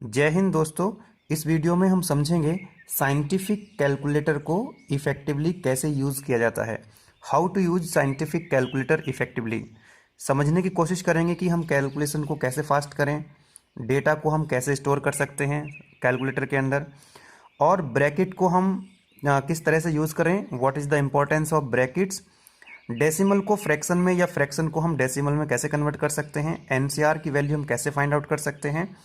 जय हिंद दोस्तों। इस वीडियो में हम समझेंगे साइंटिफिक कैलकुलेटर को इफ़ेक्टिवली कैसे यूज़ किया जाता है। How to use scientific calculator effectively. समझने की कोशिश करेंगे कि हम कैलकुलेशन को कैसे फास्ट करें, डेटा को हम कैसे स्टोर कर सकते हैं कैलकुलेटर के अंदर, और ब्रैकेट को हम किस तरह से यूज़ करें, what is the importance of brackets, decimal को फ्रैक्शन में या फ्रैक्शन को हम डेसिमल में कैसे कन्वर्ट कर सकते हैं, एनसीआर की वैल्यू हम कैसे फाइंड आउट कर सकते हैं,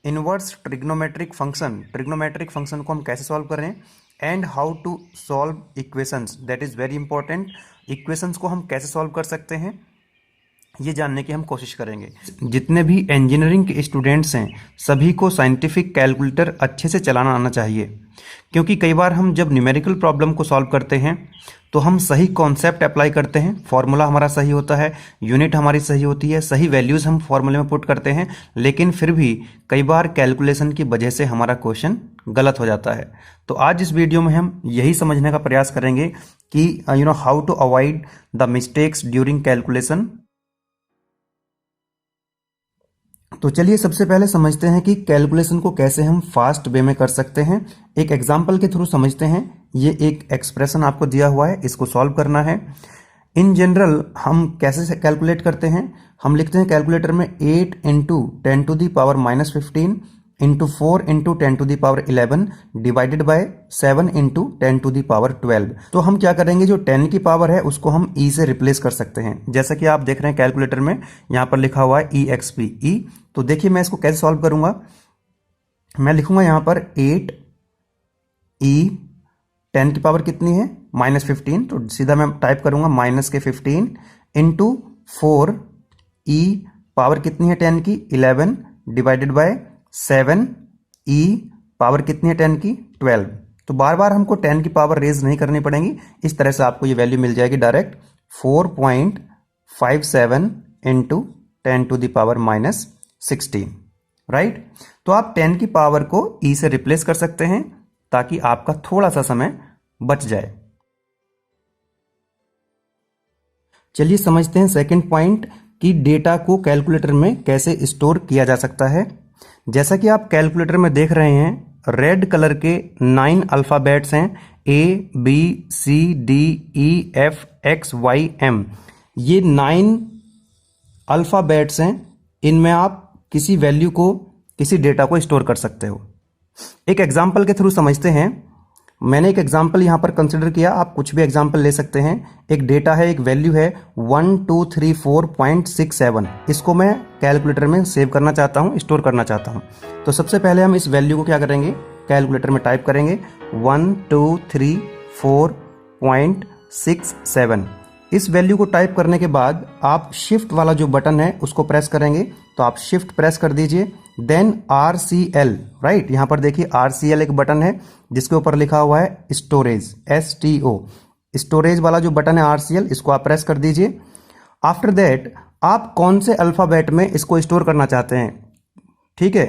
इनवर्स ट्रिग्नोमेट्रिक फंक्शन को हम कैसे सॉल्व करें, and how to solve equations, that is very important. Equations को हम कैसे सॉल्व कर सकते हैं ये जानने की हम कोशिश करेंगे। जितने भी इंजीनियरिंग के स्टूडेंट्स हैं सभी को साइंटिफिक कैलकुलेटर अच्छे से चलाना आना चाहिए, क्योंकि कई बार हम जब न्यूमेरिकल प्रॉब्लम को सॉल्व करते हैं तो हम सही कॉन्सेप्ट अप्लाई करते हैं, फॉर्मूला हमारा सही होता है, यूनिट हमारी सही होती है, सही वैल्यूज़ हम फॉर्मूले में पुट करते हैं, लेकिन फिर भी कई बार कैलकुलेशन की वजह से हमारा क्वेश्चन गलत हो जाता है। तो आज इस वीडियो में हम यही समझने का प्रयास करेंगे कि how to avoid the mistakes during calculation. तो चलिए सबसे पहले समझते हैं कि कैलकुलेशन को कैसे हम फास्ट वे में कर सकते हैं। एक एग्जांपल के थ्रू समझते हैं। ये एक एक्सप्रेशन आपको दिया हुआ है, इसको सॉल्व करना है। इन जनरल हम कैसे कैलकुलेट करते हैं, हम लिखते हैं कैलकुलेटर में 8 into 10⁻⁻15 into 4 into 10⁻11 divided by 7 into 10⁻12। तो हम क्या करेंगे, जो 10 की पावर है उसको हम e से रिप्लेस कर सकते हैं। जैसा कि आप देख रहे हैं कैलकुलेटर में यहाँ पर लिखा हुआ है EXP E। तो देखिए मैं इसको कैसे सॉल्व करूंगा। मैं लिखूंगा यहाँ पर 8 E 10 की पावर कितनी है -15, तो सीधा मैं टाइप करूंगा माइनस के 15 इंटू 4 E पावर कितनी है 10 की 11 डिवाइडेड बाय 7 E पावर कितनी है 10 की 12। तो बार बार हमको 10 की पावर रेज नहीं करनी पड़ेगी, इस तरह से आपको ये वैल्यू मिल जाएगी डायरेक्ट 4.57 इंटू 10⁻16, राइट। तो आप 10 की पावर को E से रिप्लेस कर सकते हैं ताकि आपका थोड़ा सा समय बच जाए। चलिए समझते हैं सेकंड पॉइंट कि डेटा को कैलकुलेटर में कैसे स्टोर किया जा सकता है। जैसा कि आप कैलकुलेटर में देख रहे हैं, रेड कलर के 9 अल्फाबेट्स हैं, ABCDEFXYM। ये 9 अल्फाबेट्स हैं, इनमें आप किसी वैल्यू को, किसी डेटा को स्टोर कर सकते हो। एक एग्जाम्पल के थ्रू समझते हैं। मैंने एक एग्जाम्पल यहां पर कंसिडर किया, आप कुछ भी एग्जाम्पल ले सकते हैं। एक डेटा है, एक वैल्यू है 1234.67। इसको मैं कैलकुलेटर में सेव करना चाहता हूं, स्टोर करना चाहता हूं। तो सबसे पहले हम इस वैल्यू को क्या करेंगे, कैलकुलेटर में टाइप करेंगे 1234.67। इस वैल्यू को टाइप करने के बाद आप शिफ्ट वाला जो बटन है उसको प्रेस करेंगे। तो आप शिफ्ट प्रेस कर दीजिए, देन RCL, राइट। यहां पर देखिए RCL एक बटन है जिसके ऊपर लिखा हुआ है स्टोरेज, STO। स्टोरेज वाला जो बटन है RCL, इसको आप प्रेस कर दीजिए। आफ्टर दैट आप कौन से अल्फाबेट में इसको स्टोर करना चाहते हैं, ठीक है।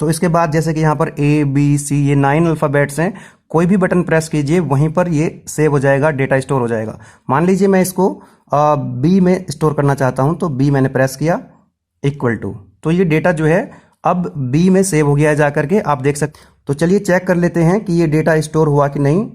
तो इसके बाद जैसे कि यहां पर ABC, ये 9 अल्फाबेट्स हैं, कोई भी बटन प्रेस कीजिए वहीं पर ये सेव हो जाएगा, डेटा स्टोर हो जाएगा। मान लीजिए मैं इसको B में स्टोर करना चाहता हूं, तो B मैंने प्रेस किया, इक्वल टू, तो ये डेटा जो है अब B में सेव हो गया है जाकर के, आप देख सकते। तो चलिए चेक कर लेते हैं कि ये डेटा स्टोर हुआ कि नहीं।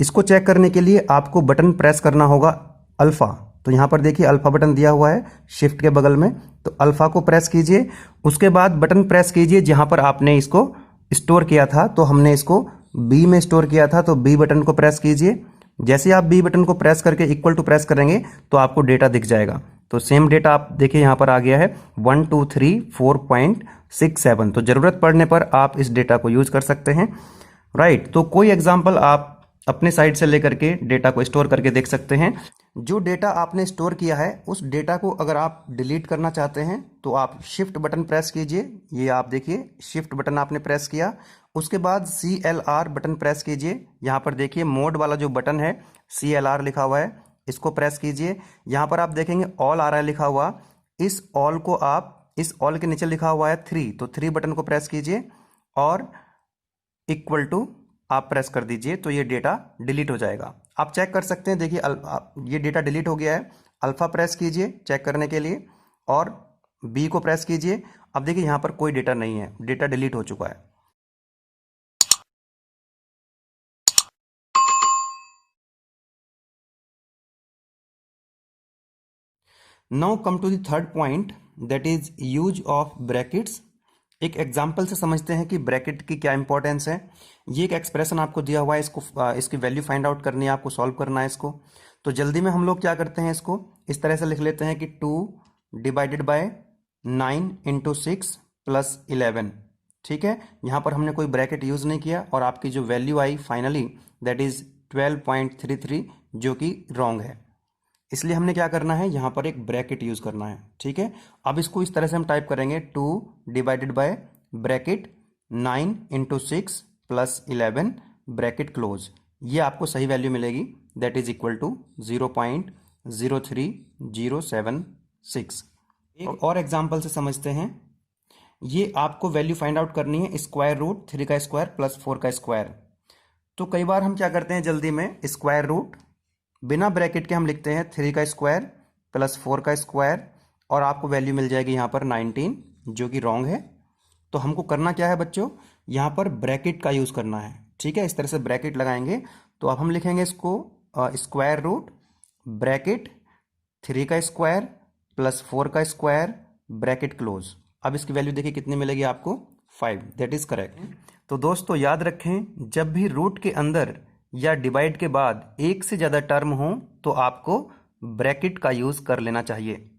इसको चेक करने के लिए आपको बटन प्रेस करना होगा अल्फा। तो यहां पर देखिए अल्फा बटन दिया हुआ है शिफ्ट के बगल में, तो अल्फा को प्रेस कीजिए। उसके बाद बटन प्रेस कीजिए जहां पर आपने इसको स्टोर किया था। तो हमने इसको B में स्टोर किया था, तो B बटन को प्रेस कीजिए। जैसे आप B बटन को प्रेस करके इक्वल टू प्रेस करेंगे तो आपको डेटा दिख जाएगा। तो सेम डेटा आप देखिए यहां पर आ गया है 1234.67। तो जरूरत पड़ने पर आप इस डेटा को यूज कर सकते हैं, राइट। तो कोई एग्जांपल आप अपने साइड से लेकर के डेटा को स्टोर करके देख सकते हैं। जो डेटा आपने स्टोर किया है उस डेटा को अगर आप डिलीट करना चाहते हैं तो आप शिफ्ट बटन प्रेस कीजिए। ये आप देखिए शिफ्ट बटन आपने प्रेस किया, उसके बाद CLR बटन प्रेस कीजिए। यहाँ पर देखिए मोड वाला जो बटन है CLR लिखा हुआ है, इसको प्रेस कीजिए। यहाँ पर आप देखेंगे ऑल आ रहा है लिखा हुआ, इस ऑल को आप, इस ऑल के नीचे लिखा हुआ है 3, तो 3 बटन को प्रेस कीजिए और इक्वल टू आप प्रेस कर दीजिए, तो ये डेटा डिलीट हो जाएगा। आप चेक कर सकते हैं, देखिए ये डेटा डिलीट हो गया है। अल्फा प्रेस कीजिए चेक करने के लिए और B को प्रेस कीजिए। अब देखिए यहाँ पर कोई डेटा नहीं है, डेटा डिलीट हो चुका है। Now come to the third point, that is use of brackets. एक एग्जाम्पल से समझते हैं कि ब्रैकेट की क्या इंपॉर्टेंस है। ये एक एक्सप्रेशन आपको दिया हुआ है, इसको इसकी वैल्यू फाइंड आउट करनी है, आपको सॉल्व करना है इसको। तो जल्दी में हम लोग क्या करते हैं, इसको इस तरह से लिख लेते हैं कि 2 डिवाइडेड बाय 9 इंटू 6 प्लस 11। ठीक है, यहाँ पर हमने कोई ब्रैकेट यूज नहीं किया और आपकी जो value I finally that is 12.33, जो कि रॉन्ग है। इसलिए हमने क्या करना है, यहाँ पर एक ब्रैकेट यूज करना है। ठीक है, अब इसको इस तरह से हम टाइप करेंगे 2 divided by bracket 9 into 6 plus 11 bracket close. ये आपको सही वैल्यू मिलेगी, दैट इज इक्वल टू 0.03076। एक और एग्जाम्पल से समझते हैं। ये आपको वैल्यू फाइंड आउट करनी है स्क्वायर रूट 3 का स्क्वायर प्लस 4 का स्क्वायर। तो कई बार हम क्या करते हैं जल्दी में, स्क्वायर रूट बिना ब्रैकेट के हम लिखते हैं 3 का स्क्वायर प्लस 4 का स्क्वायर, और आपको वैल्यू मिल जाएगी यहाँ पर 19, जो कि रॉन्ग है। तो हमको करना क्या है बच्चों, यहाँ पर ब्रैकेट का यूज करना है। ठीक है, इस तरह से ब्रैकेट लगाएंगे। तो अब हम लिखेंगे इसको स्क्वायर रूट ब्रैकेट 3 का स्क्वायर प्लस 4 का स्क्वायर ब्रैकेट क्लोज। अब इसकी वैल्यू देखिए कितनी मिलेगी आपको, 5। That is correct. तो दोस्तों याद रखें, जब भी रूट के अंदर या डिवाइड के बाद एक से ज्यादा टर्म हो तो आपको ब्रैकेट का यूज कर लेना चाहिए।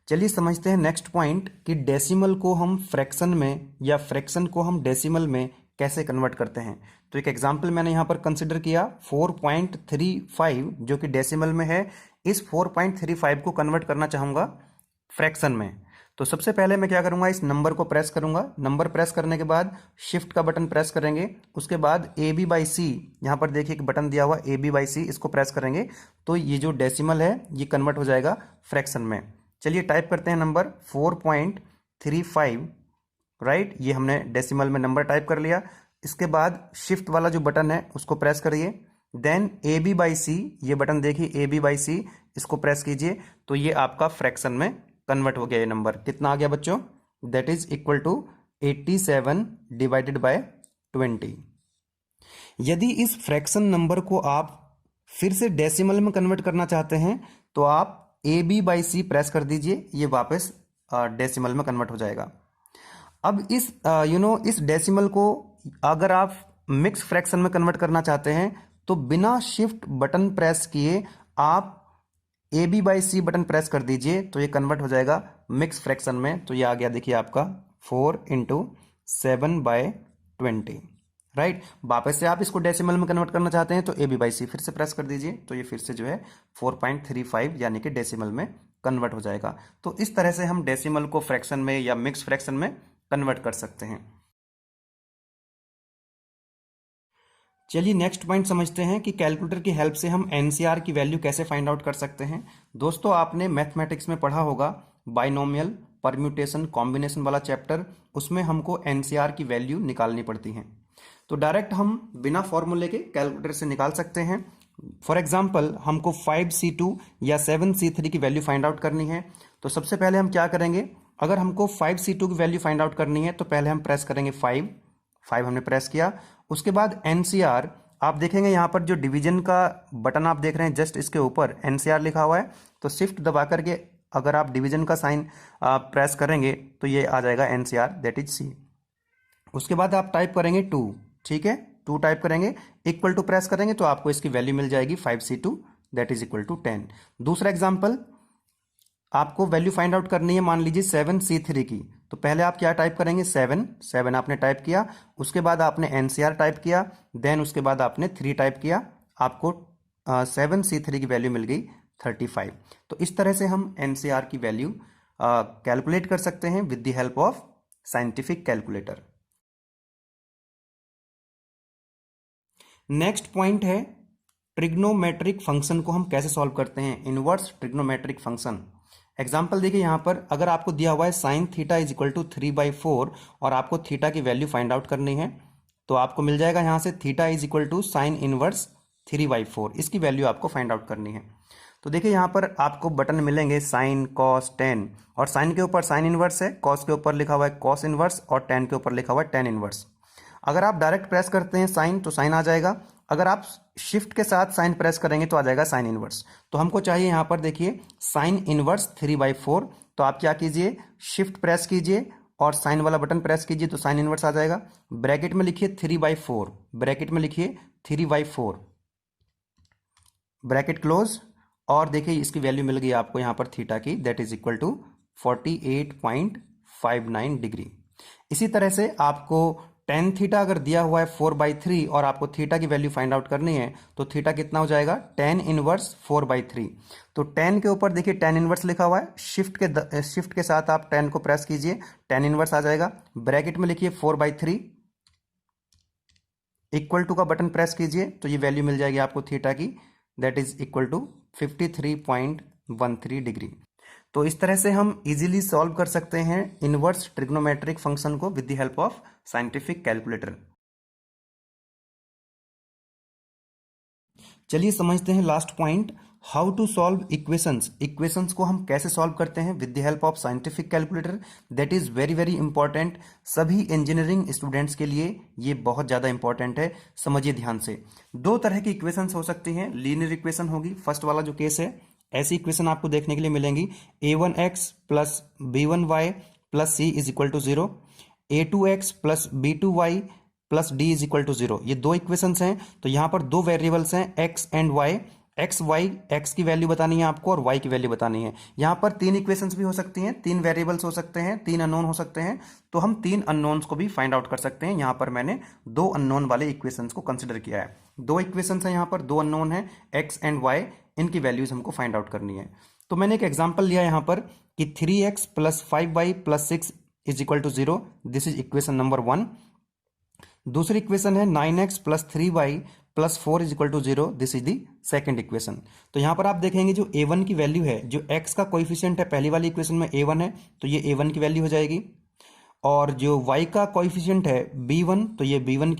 चलिए समझते हैं नेक्स्ट पॉइंट कि डेसिमल को हम फ्रैक्शन में या फ्रैक्शन को हम डेसिमल में कैसे कन्वर्ट करते हैं। तो एक एग्जांपल मैंने यहां पर कंसिडर किया 4.35, जो कि डेसिमल में है। इस 4.35 को कन्वर्ट करना चाहूंगा फ्रैक्शन में। तो सबसे पहले मैं क्या करूंगा, इस नंबर को प्रेस करूंगा। नंबर प्रेस करने के बाद शिफ्ट का बटन प्रेस करेंगे। उसके बाद AB/C, यहां पर देखिए एक बटन दिया हुआ AB/C, इसको प्रेस करेंगे तो ये जो डेसिमल है ये कन्वर्ट हो जाएगा फ्रैक्शन में। चलिए टाइप करते हैं नंबर 4.35, राइट। ये हमने डेसिमल में नंबर टाइप कर लिया। इसके बाद शिफ्ट वाला जो बटन है उसको प्रेस करिए। देन AB/C, ये बटन देखिए AB/C, इसको प्रेस कीजिए तो ये आपका फ्रैक्शन में कन्वर्ट हो गया। ये नंबर कितना आ गया बच्चों, that is equal to 87 divided by 20। यदि इस फ्रैक्शन नंबर को आप फिर से डेसिमल में कन्वर्ट करना चाहते हैं तो आप AB/C प्रेस कर दीजिए, ये वापस डेसिमल में कन्वर्ट हो जाएगा। अब इस इस डेसिमल को अगर आप मिक्स फ्रैक्शन में कन्वर्ट करना चाहते हैं तो बिना शिफ्ट बटन प्रेस किए आप AB/C बटन प्रेस कर दीजिए तो ये कन्वर्ट हो जाएगा मिक्स फ्रैक्शन में। तो ये आ गया देखिए आपका 4 इंटू 7/20, राइट। वापस से आप इसको डेसिमल में कन्वर्ट करना चाहते हैं तो AB/C फिर से प्रेस कर दीजिए तो ये फिर से जो है 4.35 यानी कि डेसिमल में कन्वर्ट हो जाएगा। तो इस तरह से हम डेसिमल को फ्रैक्शन में या मिक्स फ्रैक्शन में कन्वर्ट कर सकते हैं। चलिए नेक्स्ट पॉइंट समझते हैं कि कैलकुलेटर की हेल्प से हम NCR की वैल्यू कैसे फाइंड आउट कर सकते हैं। दोस्तों आपने मैथमेटिक्स में पढ़ा होगा बाइनोमियल, परम्यूटेशन, कॉम्बिनेशन वाला चैप्टर, उसमें हमको NCR की वैल्यू निकालनी पड़ती है। तो डायरेक्ट हम बिना फॉर्मूले के कैलकुलेटर से निकाल सकते हैं। फॉर एग्जाम्पल हमको 5C2 या 7C3 की वैल्यू फाइंड आउट करनी है। तो सबसे पहले हम क्या करेंगे, अगर हमको 5C2 की वैल्यू फाइंड आउट करनी है तो पहले हम प्रेस करेंगे 5 हमने प्रेस किया। उसके बाद NCR, आप देखेंगे यहाँ पर जो डिवीजन का बटन आप देख रहे हैं जस्ट इसके ऊपर NCR लिखा हुआ है। तो शिफ्ट दबा करके अगर आप डिवीजन का साइन प्रेस करेंगे तो ये आ जाएगा NCR, दैट इज C। उसके बाद आप टाइप करेंगे 2, ठीक है, 2 टाइप करेंगे, इक्वल टू प्रेस करेंगे तो आपको इसकी वैल्यू मिल जाएगी 5C2, that is equal to 10। दूसरा एग्जाम्पल, आपको वैल्यू फाइंड आउट करनी है मान लीजिए 7C3 की। तो पहले आप क्या टाइप करेंगे, 7 आपने टाइप किया। उसके बाद आपने NCR टाइप किया, देन उसके बाद आपने 3 टाइप किया, आपको 7C3 की वैल्यू मिल गई 35। तो इस तरह से हम NCR की वैल्यू कैलकुलेट कर सकते हैं with the help of scientific calculator. Next point है ट्रिग्नोमेट्रिक फंक्शन को हम कैसे सॉल्व करते हैं, इनवर्स ट्रिग्नोमेट्रिक फंक्शन। एग्जाम्पल देखिए यहाँ पर अगर आपको दिया हुआ है sine theta is equal to 3/4 और आपको थीटा की वैल्यू फाइंड आउट करनी है तो आपको मिल जाएगा यहाँ से theta is equal to sine inverse 3/4, इसकी वैल्यू आपको फाइंड आउट करनी है। तो देखिए यहाँ पर आपको बटन मिलेंगे साइन, कॉस, टेन, और साइन के ऊपर साइन इनवर्स है, कॉस के ऊपर लिखा हुआ है कॉस इनवर्स और टेन के ऊपर लिखा हुआ है टेन इनवर्स। अगर आप डायरेक्ट प्रेस करते हैं साइन तो साइन आ जाएगा, अगर आप शिफ्ट के साथ साइन प्रेस करेंगे तो आ जाएगा साइन इनवर्स। तो हमको चाहिए यहाँ पर देखिए साइन इनवर्स 3/4। तो आप क्या कीजिए, शिफ्ट प्रेस कीजिए और साइन वाला बटन प्रेस कीजिए तो साइन इनवर्स आ जाएगा। ब्रैकेट में लिखिए 3/4, ब्रैकेट में लिखिए 3/4, ब्रैकेट क्लोज, और देखिए इसकी वैल्यू मिल गई आपको यहाँ पर थीटा की, that is equal to 48.59 degree. इसी तरह से आपको टेन थीटा अगर दिया हुआ है 4/3 और आपको थीटा की वैल्यू फाइंड आउट करनी है तो थीटा कितना हो जाएगा, टेन इनवर्स 4/3। तो टेन के ऊपर देखिए टेन इनवर्स लिखा हुआ है, शिफ्ट के साथ आप टेन को प्रेस कीजिए, टेन इनवर्स आ जाएगा। ब्रैकेट में लिखिए 4/3 इक्वल टू का बटन प्रेस कीजिए तो ये वैल्यू मिल जाएगी आपको थीटा की, that is equal to 53.13 degree. तो इस तरह से हम इजीली सॉल्व कर सकते हैं इनवर्स ट्रिग्नोमेट्रिक फंक्शन को with the help of scientific calculator. चलिए समझते हैं last point, how to solve equations. Equations को हम कैसे सॉल्व करते हैं with the help of scientific calculator, that is very very important. सभी इंजीनियरिंग स्टूडेंट्स के लिए ये बहुत ज्यादा इंपॉर्टेंट है, समझिए ध्यान से। दो तरह की इक्वेशंस हो सकती हैं, लीनियर इक्वेशन होगी, फर्स्ट वाला जो केस है, ऐसी इक्वेशन आपको देखने के लिए मिलेंगी a1x plus b1y plus c is equal to 0, a2x plus b2y plus d is equal to 0। ये दो इक्वेशंस हैं। तो यहां पर दो वेरिएबल्स हैं x and y, x y, x की वैल्यू बतानी है आपको और वाई की वैल्यू बतानी है। यहां पर तीन इक्वेशंस भी हो सकती हैं, तीन वेरिएबल्स हो सकते हैं, तीन अननोन हो सकते हैं, तो हम तीन अननोन्स को भी फाइंड आउट कर सकते हैं। यहां पर मैंने दो अननोन वाले इक्वेशंस को कंसिडर किया है। दो इक्वेशंस हैं यहां पर, दो अननोन है एक्स एंड वाई, इनकी वैल्यूज हमको फाइंड आउट करनी है। तो मैंने एक एग्जाम्पल लिया यहां पर कि 3x plus 5y plus 6 is equal to 0, this is equation number 1। दूसरी इक्वेशन है 9x plus 3y plus 4 is equal to 0, this is the second equation. तो यहां पर आप देखेंगे जो a1 की वैल्यू है, जो x का कोएफिशिएंट है पहली वाली इक्वेशन में a1 है, तो ये a1 की वैल्यू हो जाएगी, और जो y का कोएफिशिएंट है b1, तो ये b1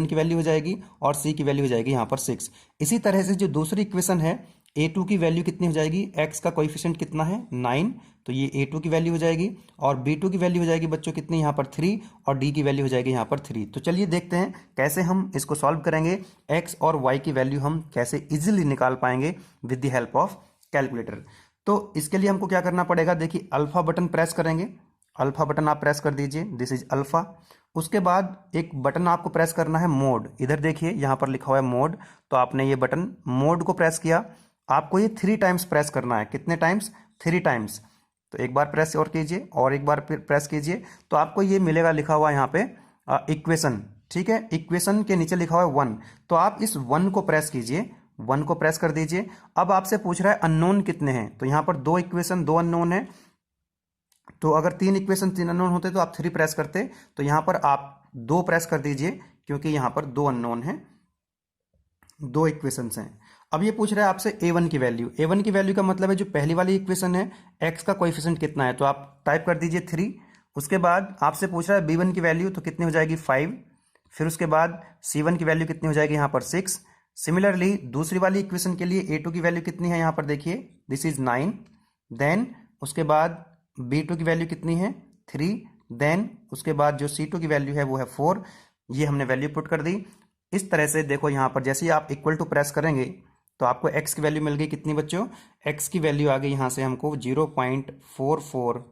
की वैल्यू हो जाएगी, और c की वैल्यू हो जाएगी यहाँ पर 6। इसी तरह से जो दूसरी इक्वेशन है a2 की वैल्यू कितनी हो जाएगी, x का कोएफिशिएंट कितना है 9, तो ये a2 की वैल्यू हो जाएगी, और b2 की वैल्यू हो जाएगी बच्चों कितनी यहाँ पर 3, और d की वैल्यू हो जाएगी यहाँ पर 3। तो चलिए देखते हैं कैसे हम इसको सॉल्व करेंगे, x और y की वैल्यू हम कैसे इजीली निकाल पाएंगे with the help of calculator. तो इसके लिए हमको क्या करना पड़ेगा, देखिए अल्फा बटन प्रेस करेंगे, अल्फा बटन आप प्रेस कर दीजिए, दिस इज अल्फा। उसके बाद एक बटन आपको प्रेस करना है मोड, इधर देखिए यहाँ पर लिखा हुआ है मोड, तो आपने ये बटन मोड को प्रेस किया, आपको ये 3 टाइम्स प्रेस करना है। कितने टाइम्स, 3 टाइम्स। तो एक बार प्रेस और कीजिए और एक बार प्रेस कीजिए, तो आपको ये मिलेगा लिखा हुआ यहाँ पे इक्वेशन, ठीक है। इक्वेशन के नीचे लिखा हुआ है 1, तो आप इस 1 को प्रेस कीजिए, 1 को प्रेस कर दीजिए। अब आपसे पूछ रहा है अननोन कितने हैं, तो यहाँ पर दो इक्वेशन दो अननोन है, तो अगर तीन इक्वेशन तीन अननोन होते तो आप 3 प्रेस करते, तो यहां पर आप 2 प्रेस कर दीजिए, क्योंकि यहां पर दो अननोन है, दो इक्वेशंस हैं। अब ये पूछ रहा है आपसे a1 की वैल्यू, a1 की वैल्यू का मतलब है जो पहली वाली इक्वेशन है x का कोएफिशिएंट कितना है, तो आप टाइप कर दीजिए 3। उसके बाद आपसे पूछ रहा है b1 की वैल्यू, तो कितनी हो जाएगी 5। फिर उसके बाद c1 की वैल्यू कितनी हो जाएगी यहाँ पर 6। सिमिलरली दूसरी वाली इक्वेशन के लिए a2 की वैल्यू कितनी है यहाँ पर देखिए, दिस इज 9। देन उसके बाद b2 की वैल्यू कितनी है 3। देन उसके बाद जो c2 की वैल्यू है वो है 4। ये हमने वैल्यू पुट कर दी। इस तरह से देखो यहाँ पर जैसे ही आप इक्वल टू प्रेस करेंगे तो आपको x की वैल्यू मिल गई कितनी बच्चों, x की वैल्यू आ गई यहाँ से हमको 0.44,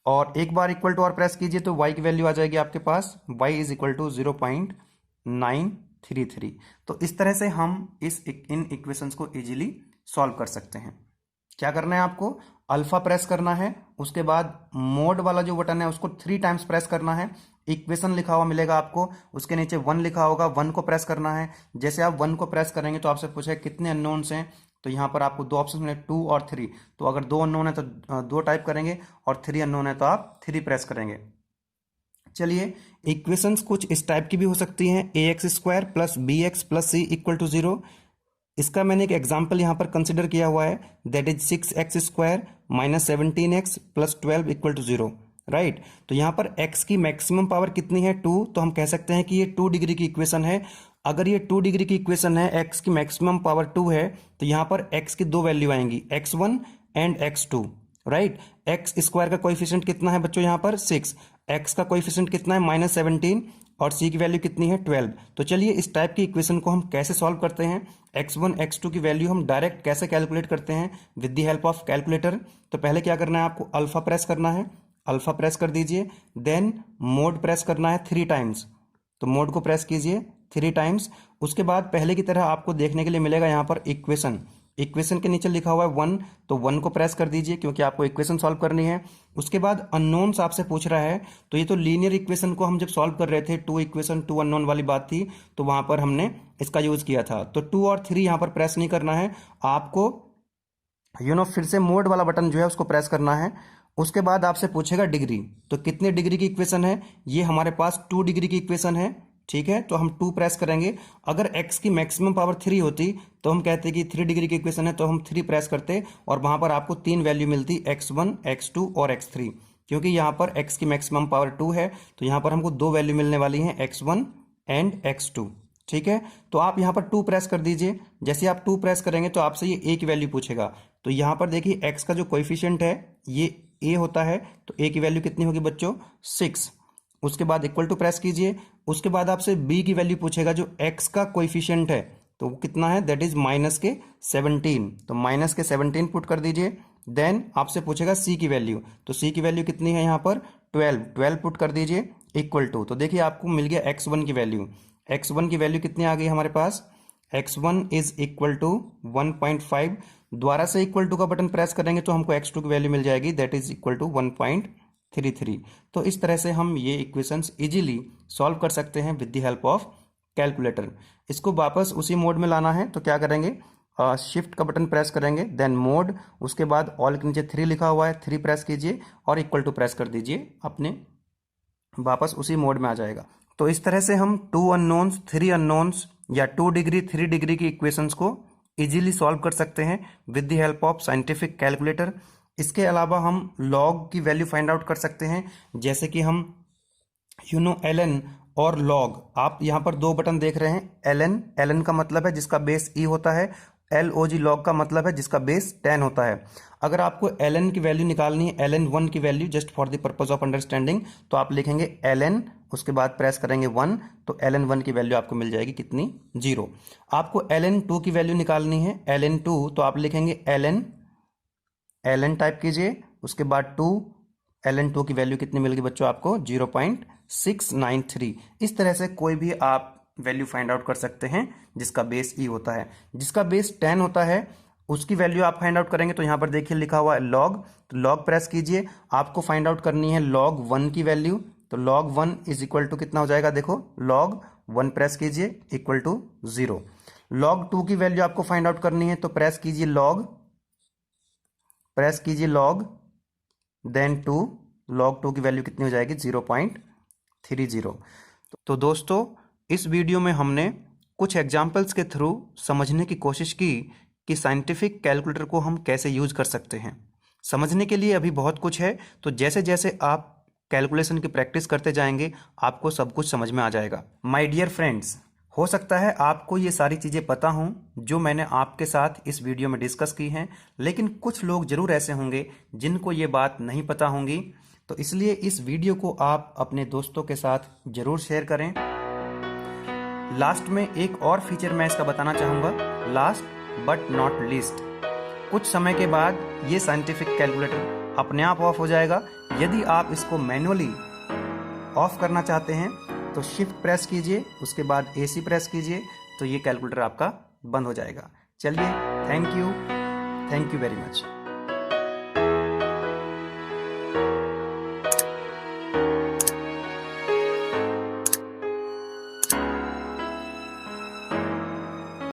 और एक बार इक्वल टू और प्रेस कीजिए तो y की वैल्यू आ जाएगी आपके पास, y इज इक्वल टू 0.933। तो इस तरह से हम इन इक्वेशंस को इजीली सॉल्व कर सकते हैं। क्या करना है आपको, अल्फा प्रेस करना है, उसके बाद मोड वाला जो बटन है उसको 3 टाइम्स प्रेस करना है, इक्वेशन लिखा हुआ मिलेगा आपको, उसके नीचे 1 लिखा होगा, 1 को प्रेस करना है। जैसे आप 1 को प्रेस करेंगे तो आपसे पूछेगा कितने अननोन्स हैं, तो यहाँ पर आपको दो ऑप्शन मिले 2 और 3, तो अगर 2 अननोन है तो 2 टाइप करेंगे, और 3 अननोन है तो आप 3 प्रेस करेंगे। चलिए इक्वेशंस कुछ इस टाइप की भी हो सकती हैं, ax² plus bx plus c equal to 0। इसका मैंने एक एग्जाम्पल यहाँ पर कंसिडर किया हुआ है, that is 6x² minus 17x plus 12 equal to 0, right. तो यहाँ पर x की मैक्सिमम पावर कितनी है 2, तो हम कह सकते हैं कि ये 2 डिग्री की इक्वेशन है, अगर ये 2 डिग्री की इक्वेशन है, x की मैक्सिमम पावर 2 है, तो यहाँ पर x की दो वैल्यू आएंगी, x1 and x2, right. X square का कोएफिशिएंट कितना है बच्चों यहाँ पर 6, x का कोएफिशिएंट कितना है -17 और c की वैल्यू कितनी है 12। तो चलिए इस टाइप की इक्वेशन को हम कैसे सॉल्व करते हैं, x1 x2 की वैल्यू हम डायरेक्ट कैसे कैलकुलेट करते हैं with the help of calculator. तो पहले क्या करना है, आपको अल्फा प्रेस करना है, अल्फा प्रेस कर दीजिए, देन मोड प्रेस करना है 3 टाइम्स, तो मोड को प्रेस कीजिए 3 टाइम्स। उसके बाद पहले की तरह आपको देखने के लिए मिलेगा यहाँ पर इक्वेशन, इक्वेशन के नीचे लिखा हुआ है 1, तो 1 को प्रेस कर दीजिए क्योंकि आपको इक्वेशन सॉल्व करनी है। उसके बाद अननोन्स आपसे पूछ रहा है, तो ये तो लीनियर इक्वेशन को हम जब सॉल्व कर रहे थे 2 इक्वेशन 2 अननोन वाली बात थी, तो वहां पर हमने इसका यूज किया था। तो 2 और 3 यहाँ पर प्रेस नहीं करना है आपको, फिर से मोड वाला बटन जो है उसको प्रेस करना है। उसके बाद आपसे पूछेगा डिग्री, तो कितने डिग्री की इक्वेशन है, ये हमारे पास 2 डिग्री की इक्वेशन है, ठीक है। तो हम 2 प्रेस करेंगे। अगर x की मैक्सिमम पावर 3 होती तो हम कहते कि 3 डिग्री की इक्वेशन है, तो हम 3 प्रेस करते और वहां पर आपको 3 वैल्यू मिलती, x1 x2 और x3। क्योंकि यहाँ पर x की मैक्सिमम पावर 2 है, तो यहाँ पर हमको 2 वैल्यू मिलने वाली हैं, x1 एंड x2, ठीक है। तो आप यहाँ पर 2 प्रेस कर दीजिए। जैसे आप 2 प्रेस करेंगे तो आपसे ये a की वैल्यू पूछेगा। तो यहाँ पर देखिए x का जो कोएफिशिएंट है ये a होता है, तो a की वैल्यू कितनी होगी बच्चों 6। उसके बाद इक्वल टू प्रेस कीजिए। उसके बाद आपसे b की वैल्यू पूछेगा, जो x का कोएफिशिएंट है तो वो कितना है, दैट इज -17, तो -17 पुट कर दीजिए। देन आपसे पूछेगा c की वैल्यू, तो c की वैल्यू कितनी है यहाँ पर 12 पुट कर दीजिए इक्वल टू। तो देखिए आपको मिल गया x1 की वैल्यू, x1 की वैल्यू कितनी आ गई हमारे पास, x1 इज इक्वल टू 1.5। दोबारा से इक्वल टू का बटन प्रेस करेंगे तो हमको x2 की वैल्यू मिल जाएगी, दैट इज इक्वल टू 1.33। तो इस तरह से हम ये इक्वेशंस इजीली सॉल्व कर सकते हैं with the help of calculator. इसको वापस उसी मोड में लाना है तो क्या करेंगे, शिफ्ट का बटन प्रेस करेंगे, देन मोड, उसके बाद ऑल के नीचे 3 लिखा हुआ है, 3 प्रेस कीजिए और इक्वल टू प्रेस कर दीजिए, अपने वापस उसी मोड में आ जाएगा। तो इस तरह से हम 2 अननोन्स 3 अननोन्स या 2 डिग्री 3 डिग्री की इक्वेशंस को इजीली सॉल्व कर सकते हैं with the help of scientific calculator. इसके अलावा हम लॉग की वैल्यू फाइंड आउट कर सकते हैं, जैसे कि हम ln और log, आप यहाँ पर 2 बटन देख रहे हैं, ln का मतलब है जिसका बेस e होता है, log का मतलब है जिसका बेस 10 होता है। अगर आपको ln की वैल्यू निकालनी है, ln1 की value just for the purpose of understanding, तो आप लिखेंगे ln, उसके बाद प्रेस करेंगे 1, तो ln1 की वैल्यू आपको मिल जाएगी कितनी 0। आपको ln2 की वैल्यू निकालनी है, ln2, तो आप लिखेंगे ln टाइप कीजिए, उसके बाद 2, ln2 की वैल्यू कितनी मिल गई बच्चों आपको 0.693। इस तरह से कोई भी आप वैल्यू फाइंड आउट कर सकते हैं जिसका बेस ई होता है। जिसका बेस 10 होता है उसकी वैल्यू आप फाइंड आउट करेंगे, तो यहाँ पर देखिए लिखा हुआ है log, तो log प्रेस कीजिए। आपको फाइंड आउट करनी है log 1 की वैल्यू, तो log 1 इज इक्वल टू कितना हो जाएगा, देखो log 1 प्रेस कीजिए इक्वल टू 0। log 2 की वैल्यू आपको फाइंड आउट करनी है, तो प्रेस कीजिए log, देन 2, log 2 की वैल्यू कितनी हो जाएगी 0.30। तो दोस्तों इस वीडियो में हमने कुछ एग्जाम्पल्स के थ्रू समझने की कोशिश की कि साइंटिफिक कैलकुलेटर को हम कैसे यूज कर सकते हैं। समझने के लिए अभी बहुत कुछ है, तो जैसे जैसे आप कैलकुलेशन की प्रैक्टिस करते जाएंगे आपको सब कुछ समझ में आ जाएगा। माय डियर फ्रेंड्स, हो सकता है आपको ये सारी चीज़ें पता हों जो मैंने आपके साथ इस वीडियो में डिस्कस की हैं, लेकिन कुछ लोग ज़रूर ऐसे होंगे जिनको ये बात नहीं पता होंगी। तो इसलिए इस वीडियो को आप अपने दोस्तों के साथ ज़रूर शेयर करें। लास्ट में एक और फीचर मैं इसका बताना चाहूँगा, लास्ट बट नॉट लीस्ट। कुछ समय के बाद ये साइंटिफिक कैलकुलेटर अपने आप ऑफ हो जाएगा। यदि आप इसको मैनुअली ऑफ करना चाहते हैं तो शिफ्ट प्रेस कीजिए, उसके बाद AC प्रेस कीजिए, तो ये कैलकुलेटर आपका बंद हो जाएगा। चलिए, थैंक यू वेरी मच।